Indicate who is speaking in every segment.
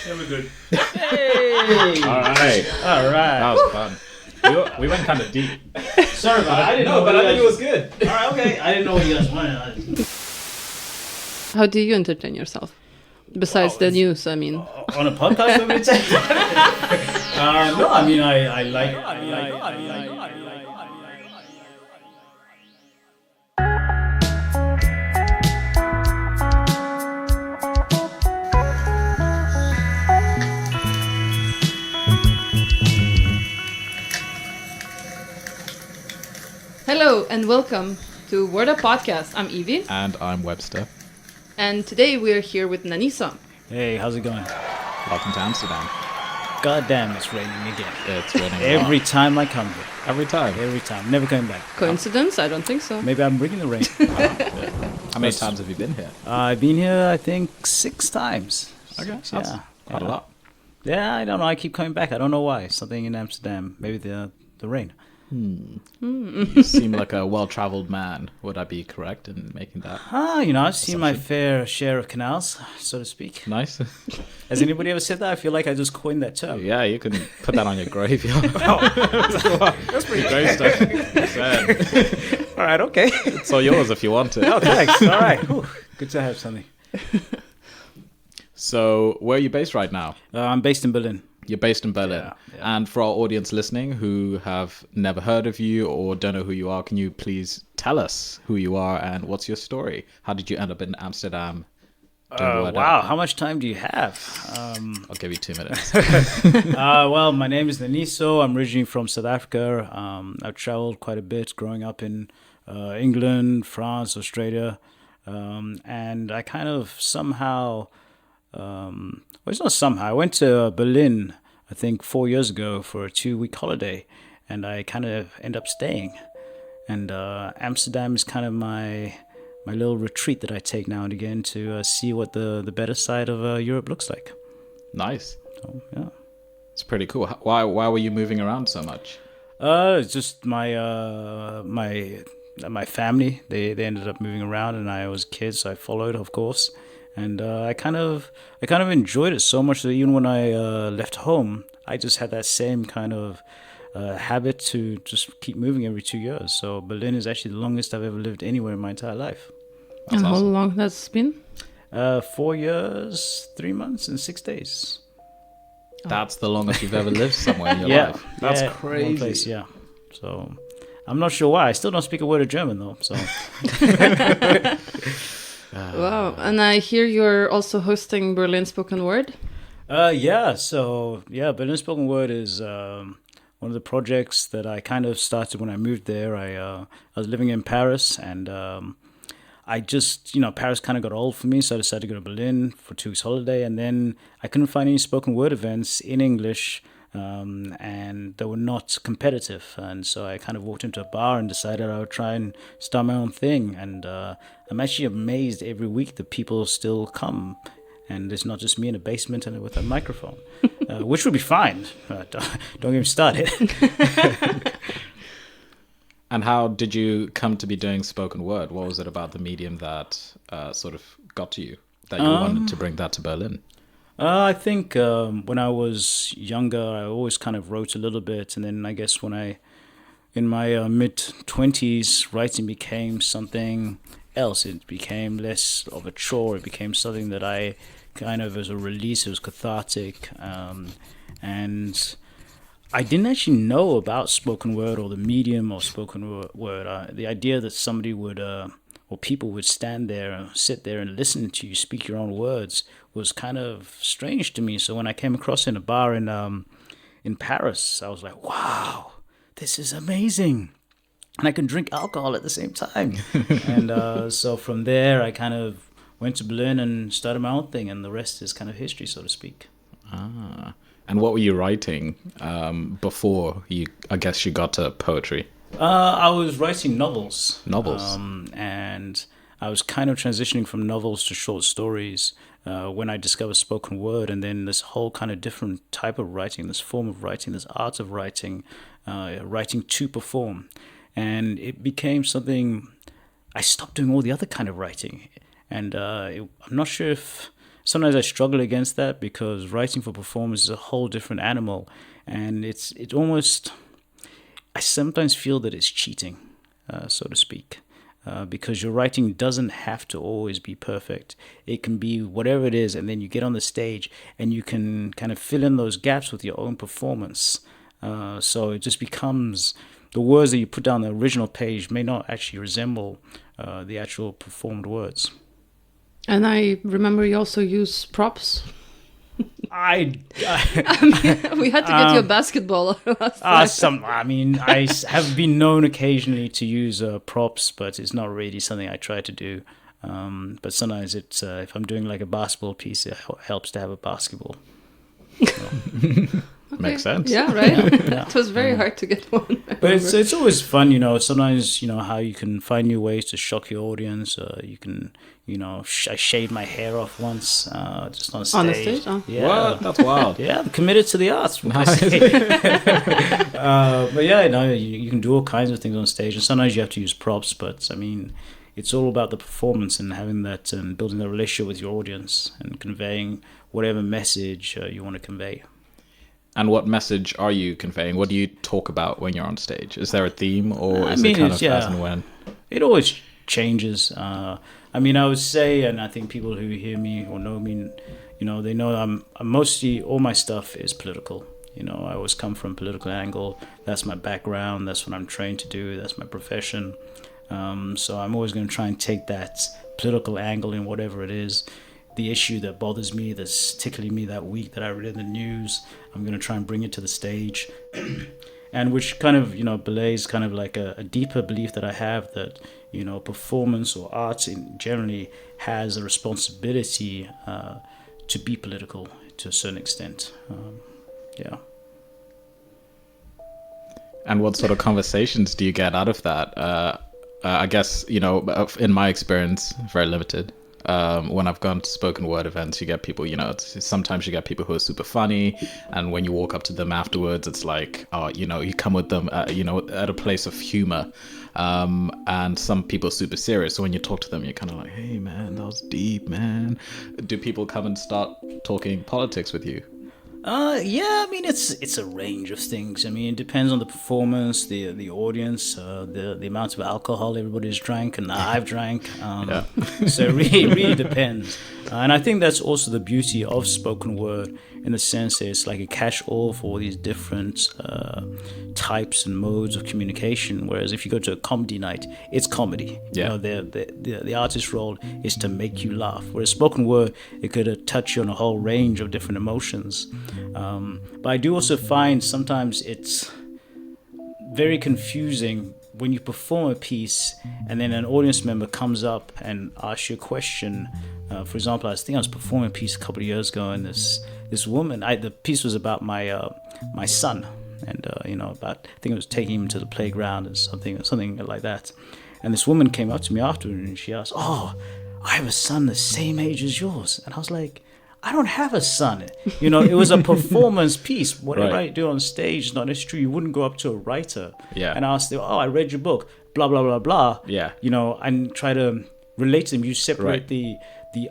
Speaker 1: Yeah, we're good.
Speaker 2: Hey!
Speaker 3: All right. That was fun. We went kind of deep.
Speaker 1: Sorry about it. I didn't know.
Speaker 2: but I think it was good.
Speaker 1: All right, okay. I didn't know what you guys wanted.
Speaker 4: How do you entertain yourself? Besides the news, I mean.
Speaker 1: On a podcast, let me say. No, I mean, I like.
Speaker 4: Hello and welcome to Word Up Podcast. I'm Evie.
Speaker 3: And I'm Webster.
Speaker 4: And today we're here with Naniso.
Speaker 1: Hey, how's it going?
Speaker 3: Welcome to Amsterdam.
Speaker 1: God damn, it's raining again.
Speaker 3: It's raining
Speaker 1: Every time I come here.
Speaker 3: Every time.
Speaker 1: Every time. Never coming back.
Speaker 4: Coincidence? I don't think so.
Speaker 1: Maybe I'm bringing the rain.
Speaker 3: How many times have you been here?
Speaker 1: I've been here, I think, 6 times.
Speaker 3: Okay,
Speaker 1: Six,
Speaker 3: that's quite a lot.
Speaker 1: Yeah, I don't know. I keep coming back. I don't know why. Something in Amsterdam. Maybe the rain.
Speaker 3: You seem like a well-traveled man. Would I be correct in making that?
Speaker 1: I've seen my fair share of canals, so to speak.
Speaker 3: Nice.
Speaker 1: Has anybody ever said that? I feel like I just coined that term.
Speaker 3: Yeah, you can put that on your graveyard. That's pretty great stuff.
Speaker 1: All right, okay.
Speaker 3: It's all yours if you want it.
Speaker 1: Oh, thanks. All right. Whew. Good to have something.
Speaker 3: So, where are you based right now?
Speaker 1: I'm based in Berlin.
Speaker 3: You're based in Berlin.
Speaker 1: Yeah.
Speaker 3: And for our audience listening who have never heard of you or don't know who you are, can you please tell us who you are and what's your story? How did you end up in Amsterdam?
Speaker 1: Wow, how much time do you have?
Speaker 3: I'll give you 2 minutes.
Speaker 1: Well, my name is Naniso. I'm originally from South Africa. I've traveled quite a bit growing up in England, France, Australia. And I kind of somehow... it's not somehow. I went to Berlin, I think 4 years ago for a 2-week holiday, and I kind of end up staying. And Amsterdam is kind of my little retreat that I take now and again to see what the better side of Europe looks like.
Speaker 3: Nice.
Speaker 1: So, yeah.
Speaker 3: It's pretty cool. Why were you moving around so much?
Speaker 1: It's just my family. They ended up moving around, and I was a kid, so I followed, of course. And I kind of enjoyed it so much that even when I left home, I just had that same kind of habit to just keep moving every 2 years. So Berlin is actually the longest I've ever lived anywhere in my entire life.
Speaker 4: And how long that's been?
Speaker 1: 4 years, 3 months, and 6 days.
Speaker 3: That's the longest you've ever lived somewhere in your life. That's crazy.
Speaker 1: One place, yeah. So I'm not sure why. I still don't speak a word of German though. So.
Speaker 4: Wow. And I hear you're also hosting Berlin Spoken Word.
Speaker 1: Berlin Spoken Word is one of the projects that I kind of started when I moved there. I was living in Paris, and I just, Paris kind of got old for me, so I decided to go to Berlin for 2 weeks holiday, and then I couldn't find any spoken word events in English, and they were not competitive, and so I kind of walked into a bar and decided I would try and start my own thing, and I'm actually amazed every week that people still come, and it's not just me in a basement and with a microphone, which would be fine. Don't get me started.
Speaker 3: And how did you come to be doing spoken word? What was it about the medium that sort of got to you, that you wanted to bring that to Berlin?
Speaker 1: I think when I was younger, I always kind of wrote a little bit, and then I guess in my mid-20s, writing became something else. It became less of a chore. It became something that I kind of, as a release, it was cathartic, and I didn't actually know about spoken word or the medium of spoken word. The idea that somebody would, or people would stand there and sit there and listen to you speak your own words was kind of strange to me. So when I came across in a bar in Paris, I was like, wow, this is amazing. And I can drink alcohol at the same time. And so from there, I kind of went to Berlin and started my own thing. And the rest is kind of history, so to speak.
Speaker 3: Ah. And what were you writing before you got to poetry?
Speaker 1: I was writing novels.
Speaker 3: Novels.
Speaker 1: And I was kind of transitioning from novels to short stories when I discovered spoken word, and then this whole kind of different type of writing, this form of writing, this art of writing, writing to perform. And it became something, I stopped doing all the other kind of writing. And I'm not sure if sometimes I struggle against that because writing for performance is a whole different animal, and it almost, I sometimes feel that it's cheating, so to speak. Because your writing doesn't have to always be perfect. It can be whatever it is, and then you get on the stage and you can kind of fill in those gaps with your own performance. So it just becomes, the words that you put down the original page may not actually resemble the actual performed words.
Speaker 4: And I remember you also use props.
Speaker 1: I
Speaker 4: We had to get you a basketball.
Speaker 1: I have been known occasionally to use props, but it's not really something I try to do. But sometimes it's if I'm doing like a basketball piece, it helps to have a basketball.
Speaker 4: Okay.
Speaker 3: Makes sense.
Speaker 4: Yeah, right. It was very hard to get one.
Speaker 1: But it's always fun, sometimes, how you can find new ways to shock your audience. You can, I shaved my hair off once, just on stage.
Speaker 4: On the stage? Oh.
Speaker 1: Yeah.
Speaker 3: What? That's wild.
Speaker 1: Yeah, I'm committed to the arts. What can I say? But yeah, you can do all kinds of things on stage, and sometimes you have to use props. But I mean, it's all about the performance and having that and building the relationship with your audience and conveying whatever message you want to convey.
Speaker 3: And what message are you conveying? What do you talk about when you're on stage? Is there a theme, or is it kind of as and when?
Speaker 1: It always changes. I would say, and I think people who hear me or know me, they know I'm mostly, all my stuff is political. I always come from a political angle. That's my background. That's what I'm trained to do. That's my profession. So I'm always going to try and take that political angle in whatever it is. The issue that bothers me, that's tickling me that week that I read in the news, I'm going to try and bring it to the stage. And which kind of, belays kind of like a deeper belief that I have that, performance or art generally has a responsibility to be political to a certain extent. Yeah.
Speaker 3: And what sort of conversations do you get out of that? I guess, in my experience, very limited. When I've gone to spoken word events, you get people, sometimes you get people who are super funny, and when you walk up to them afterwards, it's like, you come with them, at a place of humor. And some people are super serious. So when you talk to them, you're kind of like, hey man, that was deep, man. Do people come and start talking politics with you?
Speaker 1: Yeah, it's a range of things. It depends on the performance, the audience, the amount of alcohol everybody's drank and I've drank. So it really depends. And I think that's also the beauty of spoken word, in the sense that it's like a catch-all for all these different types and modes of communication. Whereas if you go to a comedy night, it's comedy.
Speaker 3: Yeah.
Speaker 1: The artist's role is to make you laugh. Whereas spoken word, it could touch you on a whole range of different emotions. But I do also find sometimes it's very confusing when you perform a piece and then an audience member comes up and asks you a question. For example, I was performing a piece a couple of years ago, and this woman, the piece was about my son, and I think it was taking him to the playground and something like that. And this woman came up to me afterward and she asked, "Oh, I have a son the same age as yours." And I was like, I don't have a son. It was a performance piece. Whatever I do on stage is not true. You wouldn't go up to a writer and ask them, "Oh, I read your book, blah, blah, blah, blah."
Speaker 3: Yeah.
Speaker 1: And try to relate to them. You separate the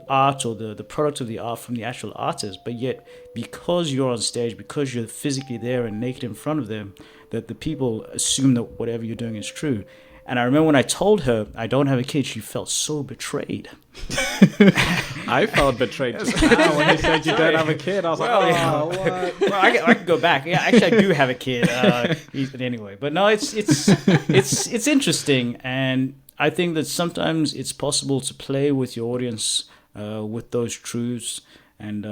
Speaker 1: art or the product of the art from the actual artist. But yet, because you're on stage, because you're physically there and naked in front of them, that the people assume that whatever you're doing is true. And I remember when I told her I don't have a kid, she felt so betrayed.
Speaker 3: I felt betrayed just now when you said you don't have a kid. I was what?
Speaker 1: Well, I can go back. Yeah, actually, I do have a kid. Anyway, but no, it's interesting, and I think that sometimes it's possible to play with your audience with those truths and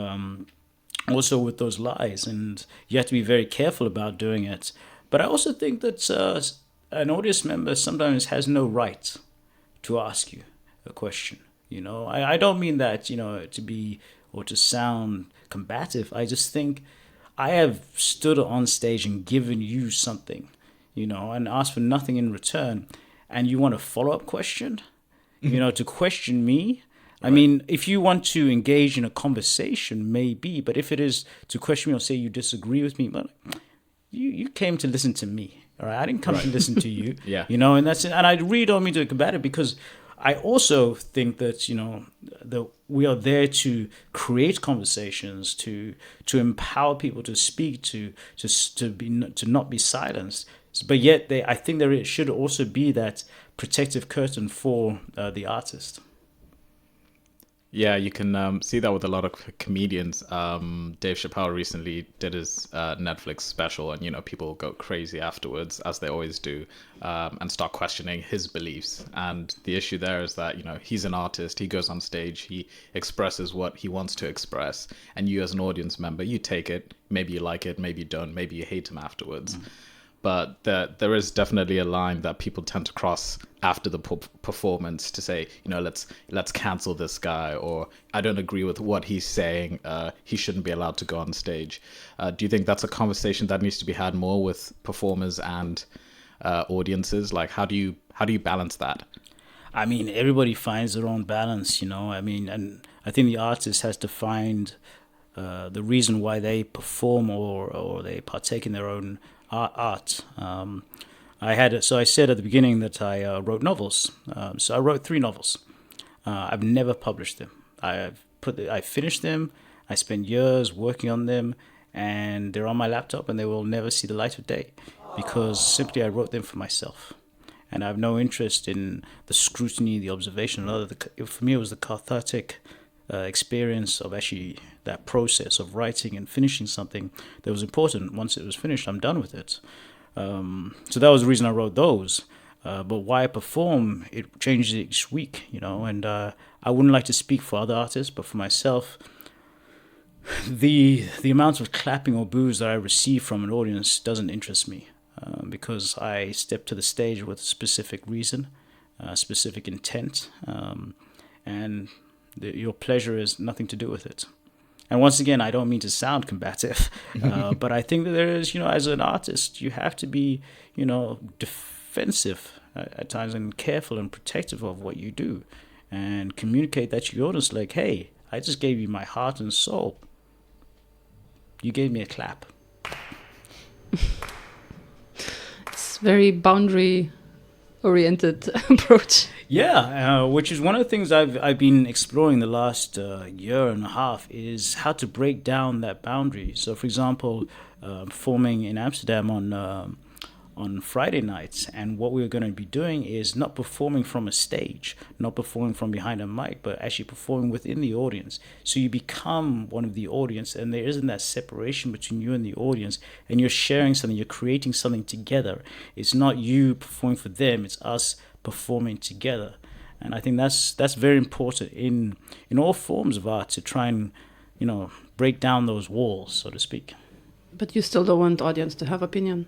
Speaker 1: also with those lies, and you have to be very careful about doing it. But I also think that an audience member sometimes has no right to ask you a question. I don't mean that, to be or to sound combative. I just think I have stood on stage and given you something, and asked for nothing in return. And you want a follow-up question, to question me. I mean, if you want to engage in a conversation, maybe. But if it is to question me or say you disagree with me, but you came to listen to me. All right, I didn't come to listen to you.
Speaker 3: Yeah.
Speaker 1: And that's it. And I really don't mean to combat it, because I also think that that we are there to create conversations, to empower people to speak, to not be silenced. But yet, I think there should also be that protective curtain for the artist.
Speaker 3: Yeah, you can see that with a lot of comedians. Dave Chappelle recently did his Netflix special, and people go crazy afterwards, as they always do, and start questioning his beliefs. And the issue there is that he's an artist. He goes on stage, he expresses what he wants to express, and you as an audience member, you take it. Maybe you like it, maybe you don't, maybe you hate him afterwards. But there is definitely a line that people tend to cross after the performance to say, let's cancel this guy, or I don't agree with what he's saying. He shouldn't be allowed to go on stage. Do you think that's a conversation that needs to be had more with performers and audiences? Like, how do you balance that?
Speaker 1: I mean, everybody finds their own balance, I mean, and I think the artist has to find the reason why they perform or they partake in their own art. So I said at the beginning that I wrote novels. So I wrote 3 novels. I've never published them. I finished them. I spent years working on them, and they're on my laptop, and they will never see the light of day because simply I wrote them for myself. And I have no interest in the scrutiny, the observation. For me, it was the cathartic experience of actually that process of writing and finishing something that was important. Once it was finished, I'm done with it. So that was the reason I wrote those. But why I perform, it changes each week, and I wouldn't like to speak for other artists, but for myself, the amount of clapping or boos that I receive from an audience doesn't interest me, because I step to the stage with a specific reason, specific intent, and your pleasure has nothing to do with it. And once again, I don't mean to sound combative, but I think that there is, as an artist, you have to be, defensive at times and careful and protective of what you do, and communicate that to your audience, like, hey, I just gave you my heart and soul. You gave me a clap.
Speaker 4: It's very boundary-oriented approach.
Speaker 1: Yeah, which is one of the things I've been exploring the last year and a half, is how to break down that boundary. So, for example, performing in Amsterdam on Friday nights, and what we were going to be doing is not performing from a stage, not performing from behind a mic, but actually performing within the audience. So you become one of the audience, and there isn't that separation between you and the audience, and you're sharing something, you're creating something together. It's not you performing for them, it's us performing together. And I think that's very important in all forms of art, to try and break down those walls, so to speak. But
Speaker 4: you still don't want the audience to have opinion.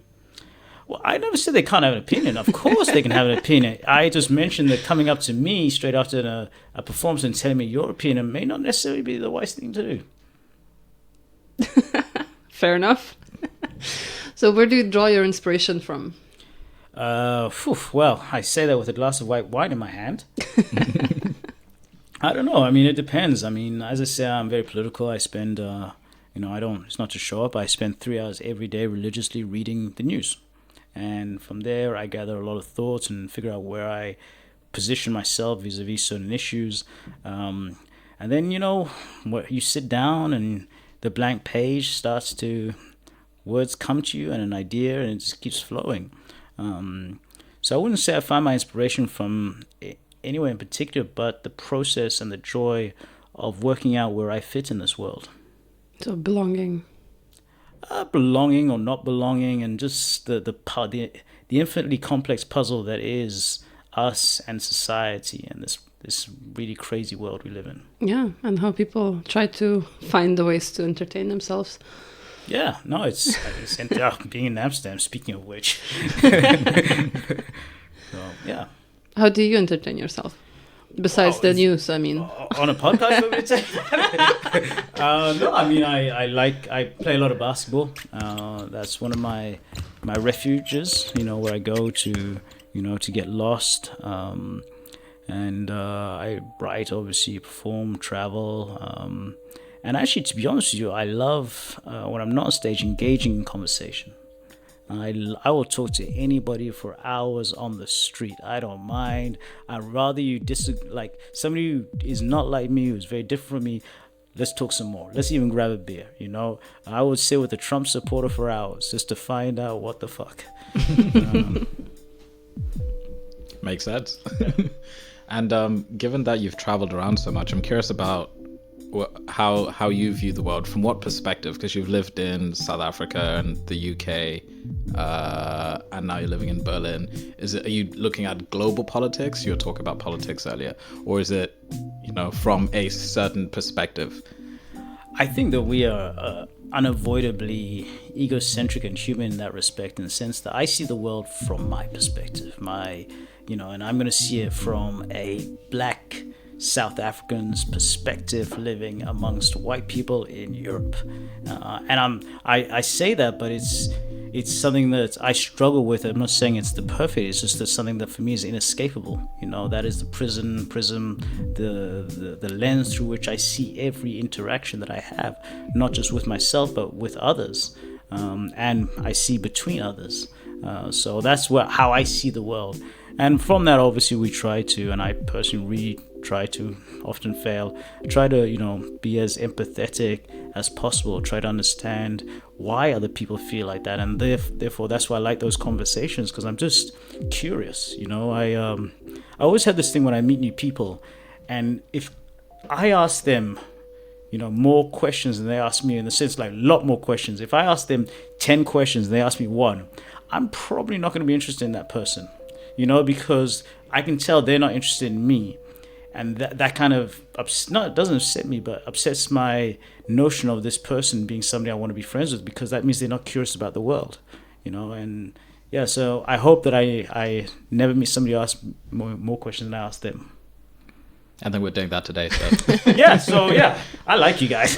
Speaker 1: Well, I never said they can't have an opinion. Of course they can have an opinion. I just mentioned that coming up to me straight after a performance and telling me your opinion may not necessarily be the wise thing to do.
Speaker 4: Fair enough. So where do you draw your inspiration from?
Speaker 1: Well, I say that with a glass of white wine in my hand. I don't know. I mean, it depends. I mean, as I say, I'm very political. I spend, it's not to show up. I spend 3 hours every day religiously reading the news. And from there, I gather a lot of thoughts and figure out where I position myself vis-a-vis certain issues. And then, you sit down and the blank page starts to, words come to you and an idea, and it just keeps flowing. So I wouldn't say I find my inspiration from anywhere in particular, but the process and the joy of working out where I fit in this world.
Speaker 4: So belonging.
Speaker 1: Belonging or not belonging, and just the infinitely complex puzzle that is us and society and this really crazy world we live in.
Speaker 4: Yeah, and how people try to find the ways to entertain themselves.
Speaker 1: Yeah, no, it's being in Amsterdam, speaking of which. So, yeah.
Speaker 4: How do you entertain yourself? Besides the news, I mean.
Speaker 1: On a podcast, we would say? No, I mean, I play a lot of basketball. That's one of my refuges, where I go to, to get lost. And I write, obviously, perform, travel. And actually, to be honest with you, I love, when I'm not on stage, engaging in conversation. I will talk to anybody for hours on the street. I don't mind. I'd rather you like somebody who is not like me, who's very different from me. Let's talk some more. Let's even grab a beer. I would sit with a Trump supporter for hours just to find out what the fuck.
Speaker 3: Makes sense. And given that you've traveled around so much, I'm curious about how you view the world. From what perspective? Because you've lived in South Africa and the UK, and now you're living in Berlin. Are you looking at global politics? You were talking about politics earlier, or is it, from a certain perspective?
Speaker 1: I think that we are unavoidably egocentric and human in that respect, in the sense that I see the world from my perspective, and I'm going to see it from a black South African's perspective living amongst white people in Europe. And I say that, but it's something that I struggle with. I'm not saying it's the perfect, it's just that something that for me is inescapable. That is the prism, the lens through which I see every interaction that I have, not just with myself, but with others. And I see between others. So that's how I see the world. And from that, obviously, we try to, and I personally really try to, often fail, try to, be as empathetic as possible, try to understand why other people feel like that. And therefore, that's why I like those conversations, because I'm just curious. I always have this thing when I meet new people, and if I ask them, more questions than they ask me, in the sense like a lot more questions. If I ask them 10 questions and they ask me one, I'm probably not going to be interested in that person. Because I can tell they're not interested in me. And that kind of, it doesn't upset me, but upsets my notion of this person being somebody I want to be friends with, because that means they're not curious about the world, and yeah, so I hope that I never meet somebody who asks more questions than I ask them.
Speaker 3: I think we're doing that today, so.
Speaker 1: yeah, I like you guys.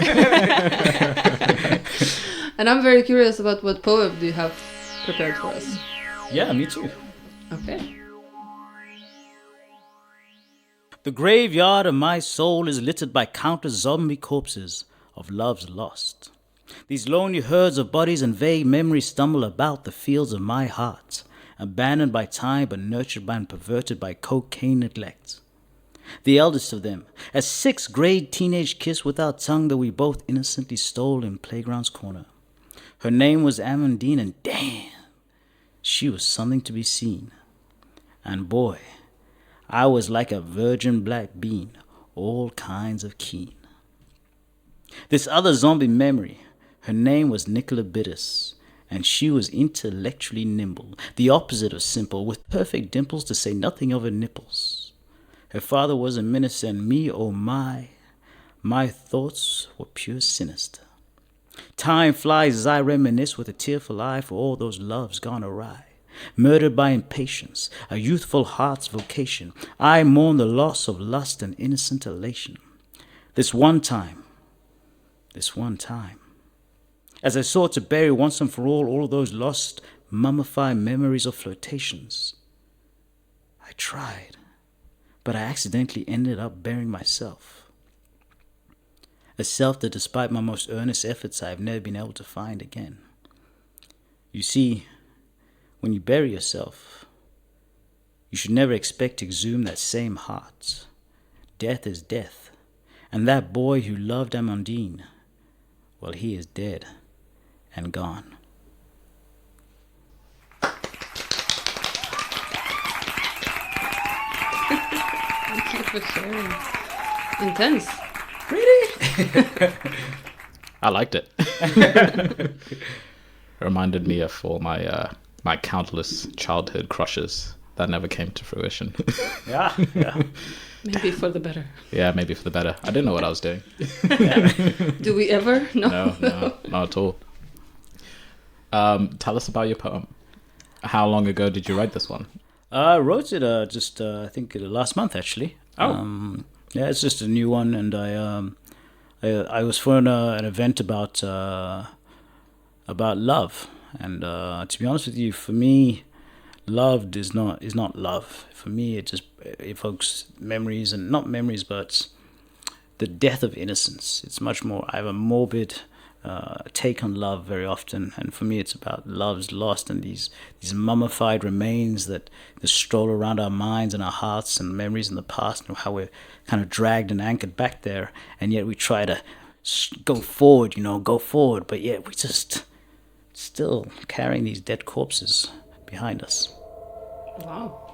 Speaker 4: And I'm very curious about what poem do you have prepared for us?
Speaker 1: Yeah, me too.
Speaker 4: Okay.
Speaker 1: The graveyard of my soul is littered by countless zombie corpses of loves lost. These lonely herds of bodies and vague memories stumble about the fields of my heart, abandoned by time but nurtured by and perverted by cocaine neglect. The eldest of them, a sixth-grade teenage kiss without tongue that we both innocently stole in playground's corner. Her name was Amandine, and damn, she was something to be seen. And boy, I was like a virgin black bean, all kinds of keen. This other zombie memory, her name was Nicola Bittis, and she was intellectually nimble, the opposite of simple, with perfect dimples to say nothing of her nipples. Her father was a minister, and me, oh my thoughts were pure sinister. Time flies as I reminisce with a tearful eye for all those loves gone awry. Murdered by impatience, a youthful heart's vocation, I mourn the loss of lust and innocent elation. This one time, as I sought to bury once and for all of those lost, mummified memories of flirtations, I tried, but I accidentally ended up burying myself. A self that, despite my most earnest efforts, I have never been able to find again. You see, when you bury yourself, you should never expect to exhume that same heart. Death is death, and that boy who loved Amandine, well, he is dead and gone.
Speaker 4: Thank you for sharing. Intense.
Speaker 1: Really?
Speaker 3: I liked it. Reminded me of all my my countless childhood crushes that never came to fruition.
Speaker 1: Yeah.
Speaker 4: Maybe for the better.
Speaker 3: Yeah, maybe for the better. I didn't know what I was doing.
Speaker 4: Do we ever?
Speaker 3: No, not at all. Tell us about your poem. How long ago did you write this one?
Speaker 1: I wrote it just I think last month actually.
Speaker 3: Oh.
Speaker 1: Yeah, it's just a new one, and I was for an event about love, and to be honest with you, for me, love is not love. For me, it just evokes memories, and not memories, but the death of innocence. It's much more. I have a morbid take on love very often. And for me, it's about love's lost and these mummified remains that stroll around our minds and our hearts and memories in the past, and how we're kind of dragged and anchored back there. And yet we try to go forward, but yet we just still carrying these dead corpses behind us.
Speaker 4: Wow.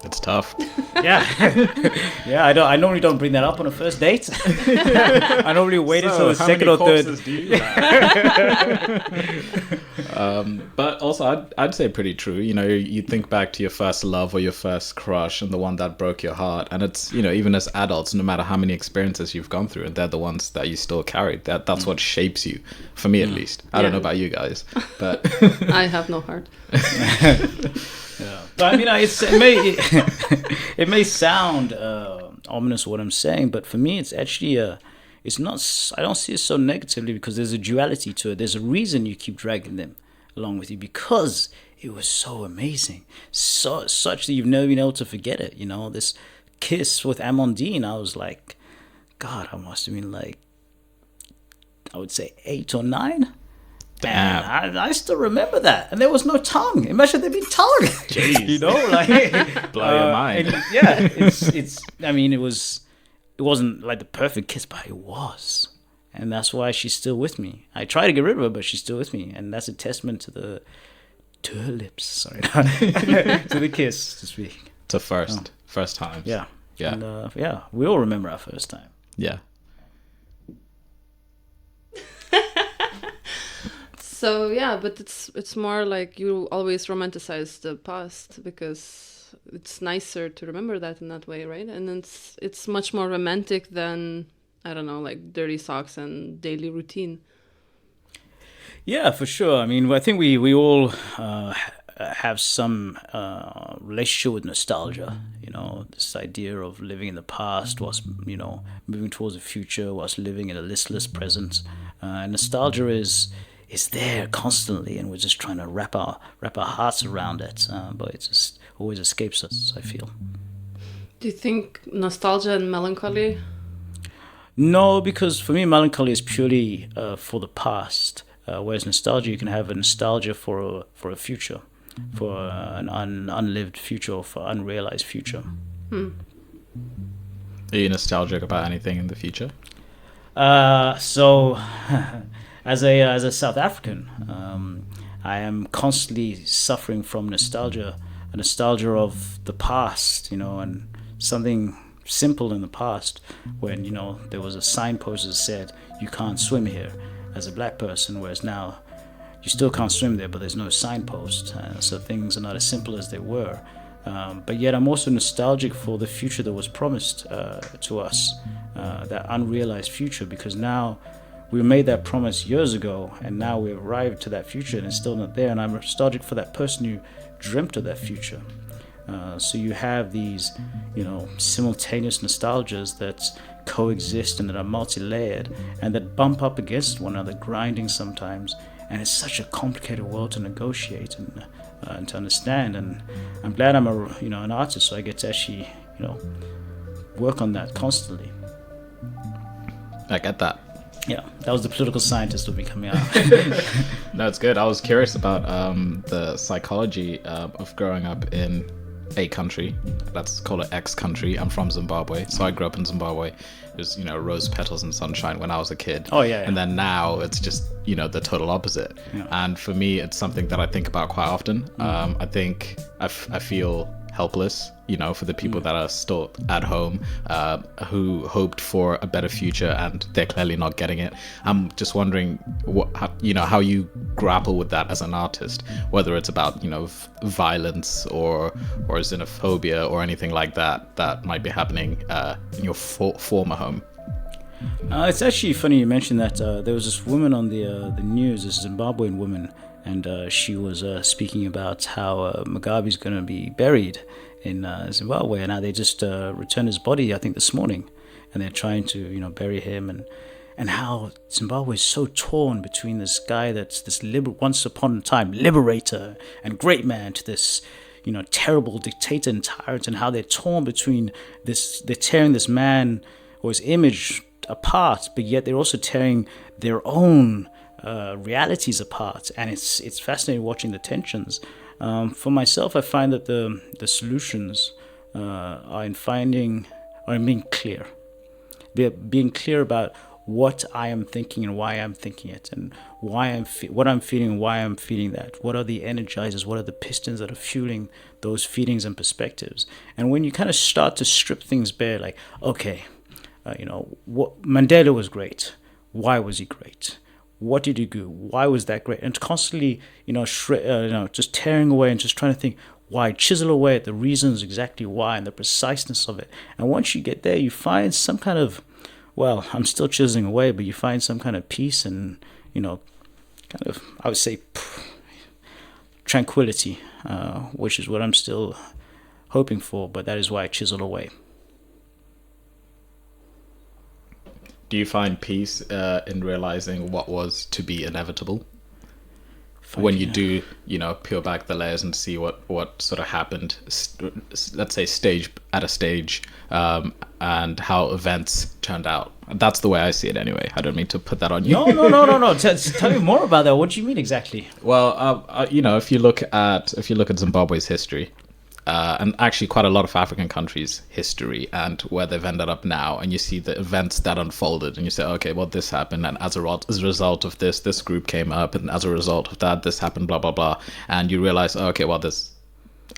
Speaker 3: It's tough.
Speaker 1: Yeah. Yeah, I normally don't bring that up on a first date. I normally wait until the second or third.
Speaker 3: Do you but also, I'd say pretty true. You think back to your first love or your first crush and the one that broke your heart. And it's, even as adults, no matter how many experiences you've gone through, and they're the ones that you still carry. That's what shapes you, for me at least. I don't know about you guys, but...
Speaker 4: I have no heart.
Speaker 1: Yeah. But I mean, it may sound ominous what I'm saying, but for me, it's actually it's not. I don't see it so negatively, because there's a duality to it. There's a reason you keep dragging them along with you, because it was so amazing, such that you've never been able to forget it. This kiss with Amandine, I was like, God, I must have been like, I would say 8 or 9. Damn. I still remember that, and there was no tongue. Imagine there'd been tongue.
Speaker 3: Jeez. Blow your mind.
Speaker 1: It's. I mean, it wasn't like the perfect kiss, but it was, and that's why she's still with me. I try to get rid of her, but she's still with me, and that's a testament to her lips. Sorry, to the kiss, to speak.
Speaker 3: To first times.
Speaker 1: Yeah.
Speaker 3: And,
Speaker 1: we all remember our first time.
Speaker 3: Yeah.
Speaker 4: So yeah, but it's more like you always romanticize the past because it's nicer to remember that in that way, right? And it's much more romantic than, I don't know, like dirty socks and daily routine.
Speaker 1: Yeah, for sure. I mean, I think we all have some relationship with nostalgia. This idea of living in the past whilst moving towards the future, whilst living in a listless present. Nostalgia is there constantly, and we're just trying to wrap our hearts around it, but it just always escapes us, I feel.
Speaker 4: Do you think nostalgia and melancholy?
Speaker 1: No, because for me melancholy is purely for the past, whereas nostalgia, you can have a nostalgia for a future, for an unlived future, or for unrealized future.
Speaker 3: Are you nostalgic about anything in the future?
Speaker 1: So as a South African, I am constantly suffering from nostalgia, a nostalgia of the past, and something simple in the past when, there was a signpost that said, you can't swim here as a black person, whereas now you still can't swim there, but there's no signpost. So things are not as simple as they were. But yet I'm also nostalgic for the future that was promised to us, that unrealized future, because now we made that promise years ago, and now we've arrived to that future and it's still not there. And I'm nostalgic for that person who dreamt of that future. So you have these, simultaneous nostalgias that coexist and that are multi-layered and that bump up against one another, grinding sometimes. And it's such a complicated world to negotiate and to understand. And I'm glad I'm an artist, so I get to actually, work on that constantly.
Speaker 3: I get that.
Speaker 1: Yeah, that was the political scientist of me coming out.
Speaker 3: No, it's good. I was curious about the psychology of growing up in a country. Let's call it X country. I'm from Zimbabwe, so I grew up in Zimbabwe. It was, rose petals and sunshine when I was a kid.
Speaker 1: Oh, yeah.
Speaker 3: And then now it's just, the total opposite. Yeah. And for me, it's something that I think about quite often. I think I feel helpless, for the people that are still at home, who hoped for a better future and they're clearly not getting it. I'm just wondering how you grapple with that as an artist, whether it's about, violence or xenophobia or anything like that might be happening in your former home.
Speaker 1: It's actually funny you mentioned that. There was this woman on the news, this Zimbabwean woman, and she was speaking about how Mugabe's going to be buried in Zimbabwe, and how they just returned his body, I think, this morning, and they're trying to, bury him, and how Zimbabwe is so torn between this guy that's this once upon a time liberator and great man to this, terrible dictator and tyrant, and how they're torn between this. They're tearing this man or his image apart, but yet they're also tearing their own realities apart, and it's fascinating watching the tensions. For myself, I find that the solutions are in being clear, being clear about what I am thinking and why I'm thinking it, and what I'm feeling and why I'm feeling that. What are the energizers? What are the pistons that are fueling those feelings and perspectives? And when you kind of start to strip things bare, like, okay, what Mandela was great. Why was he great? What did he do? Why was that great? And constantly, just tearing away and just trying to think why, chisel away at the reasons exactly why and the preciseness of it. And once you get there, you find some kind of, well, I'm still chiseling away, but you find some kind of peace and, kind of, I would say, tranquility, which is what I'm still hoping for, but that is why I chisel away.
Speaker 3: Do you find peace in realizing what was to be inevitable? When you do, peel back the layers and see what sort of happened, let's say stage, and how events turned out. That's the way I see it anyway. I don't mean to put that on you.
Speaker 1: No. Tell me more about that. What do you mean exactly?
Speaker 3: Well, if you look at Zimbabwe's history, and actually quite a lot of African countries' history and where they've ended up now, and you see the events that unfolded, and you say, okay, well, this happened, and as a result of this group came up, and as a result of that, this happened, blah, blah, blah, and you realize, okay, well,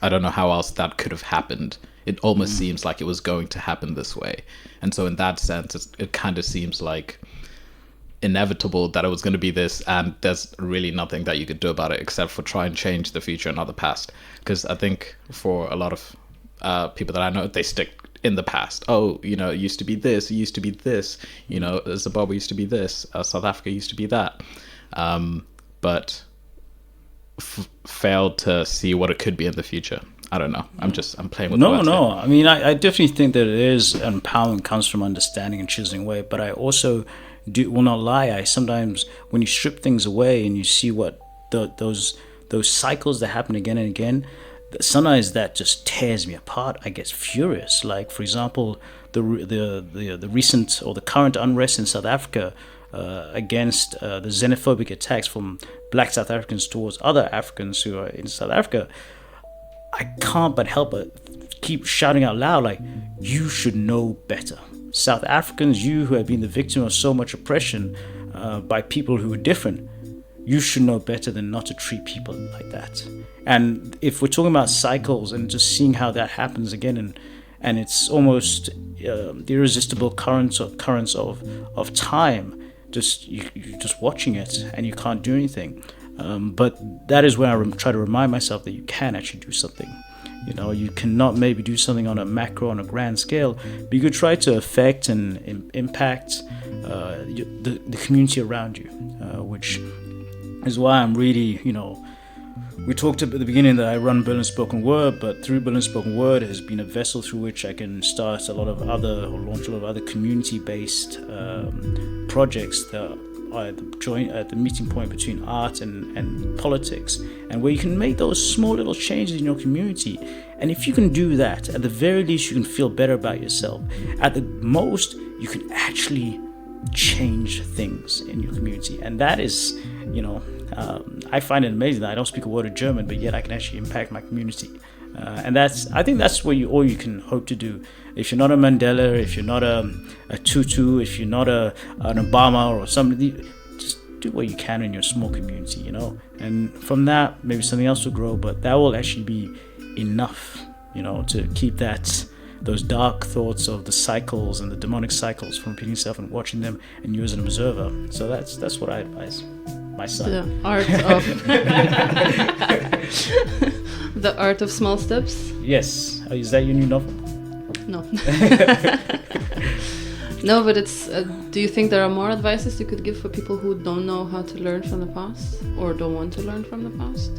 Speaker 3: I don't know how else that could have happened. It almost seems like it was going to happen this way. And so in that sense, it kind of seems like inevitable that it was going to be this, and there's really nothing that you could do about it except for try and change the future and not the past. Because I think for a lot of people that I know, they stick in the past. Oh, it used to be this, it used to be this, Zimbabwe used to be this, South Africa used to be that, but failed to see what it could be in the future. I don't know. I'm playing with words.
Speaker 1: No. I mean, I definitely think that it is empowerment comes from understanding and chiseling away, but I also will not lie. I sometimes, when you strip things away and you see what those cycles that happen again and again, sometimes that just tears me apart. I get furious. Like, for example, the recent or the current unrest in South Africa against the xenophobic attacks from black South Africans towards other Africans who are in South Africa. I can't but help but keep shouting out loud, like, you should know better. South Africans, you who have been the victim of so much oppression by people who are different, you should know better than not to treat people like that. And if we're talking about cycles and just seeing how that happens again, and it's almost the irresistible currents of time, you're just watching it and you can't do anything. But that is where I try to remind myself that you can actually do something. You cannot maybe do something on a macro, on a grand scale, but you could try to affect and impact the community around you, which is why I'm really, we talked at the beginning that I run Berlin Spoken Word, but through Berlin Spoken Word has been a vessel through which I can launch a lot of other community-based projects that are at the meeting point between art and politics, and where you can make those small little changes in your community. And if you can do that, at the very least, you can feel better about yourself. At the most, you can actually change things in your community. And that is, I find it amazing that I don't speak a word of German, but yet I can actually impact my community. And I think that's where all you can hope to do. If you're not a Mandela, if you're not a Tutu, if you're not an Obama or somebody, just do what you can in your small community, And from that, maybe something else will grow, but that will actually be enough, to keep those dark thoughts of the cycles and the demonic cycles from repeating itself and watching them, and you as an observer. So that's what I advise my son.
Speaker 4: The art of the art of small steps.
Speaker 1: Yes. Is that your new novel?
Speaker 4: No. No, but it's. Do you think there are more advices you could give for people who don't know how to learn from the past or don't want to learn from the past?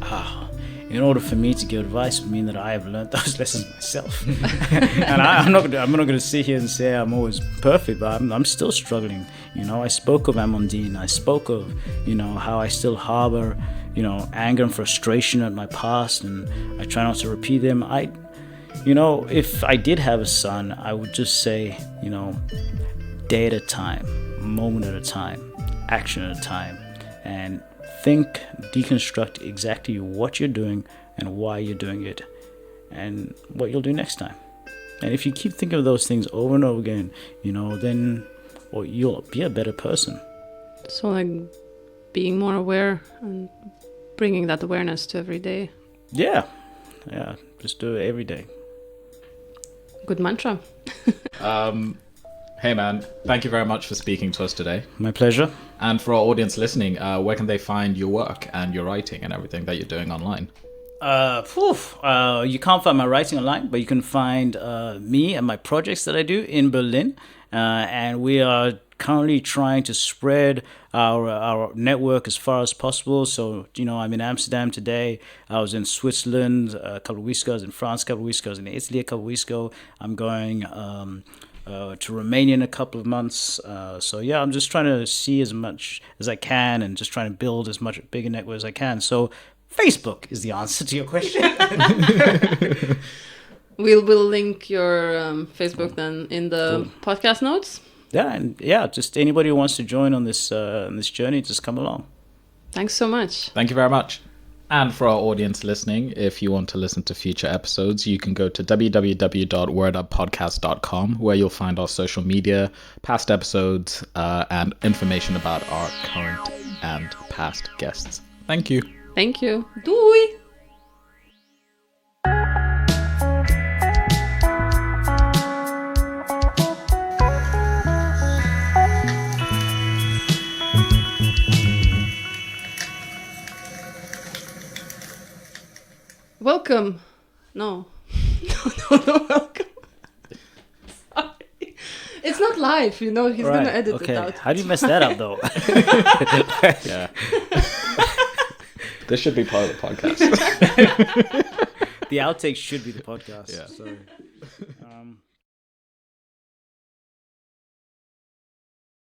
Speaker 1: In order for me to give advice would mean that I have learned those lessons myself. And I'm not going to sit here and say I'm always perfect, but I'm still struggling. I spoke of Amandine. I spoke of, how I still harbor, anger and frustration at my past, and I try not to repeat them. If I did have a son, I would just say, day at a time, moment at a time, action at a time. and deconstruct exactly what you're doing and why you're doing it and what you'll do next time. And if you keep thinking of those things over and over again, then you'll be a better person.
Speaker 4: So like being more aware and bringing that awareness to every day.
Speaker 1: Yeah, just do it every day.
Speaker 4: Good mantra.
Speaker 3: Hey man, thank you very much for speaking to us today.
Speaker 1: My pleasure.
Speaker 3: And for our audience listening, where can they find your work and your writing and everything that you're doing online?
Speaker 1: You can't find my writing online, but you can find me and my projects that I do in Berlin. And we are currently trying to spread our network as far as possible. So, I'm in Amsterdam today. I was in Switzerland a couple of weeks ago. I was in France a couple of weeks ago. I was in Italy a couple of weeks ago. I'm going to Romania in a couple of months. I'm just trying to see as much as I can and just trying to build as much bigger network as I can. So Facebook is the answer to your question.
Speaker 4: We'll link your Facebook then in the podcast notes.
Speaker 1: Just anybody who wants to join on this journey, just come along.
Speaker 4: Thanks so much.
Speaker 3: Thank you very much. And for our audience listening, if you want to listen to future episodes, you can go to www.worduppodcast.com, where you'll find our social media, past episodes, and information about our current and past guests. Thank you.
Speaker 4: Thank you. Doei! Welcome. No, welcome. Sorry. It's not live, he's going to edit it out.
Speaker 1: How do you mess that up, though?
Speaker 3: Yeah. This should be part of the podcast.
Speaker 1: The outtakes should be the podcast.
Speaker 3: Yeah.
Speaker 1: So,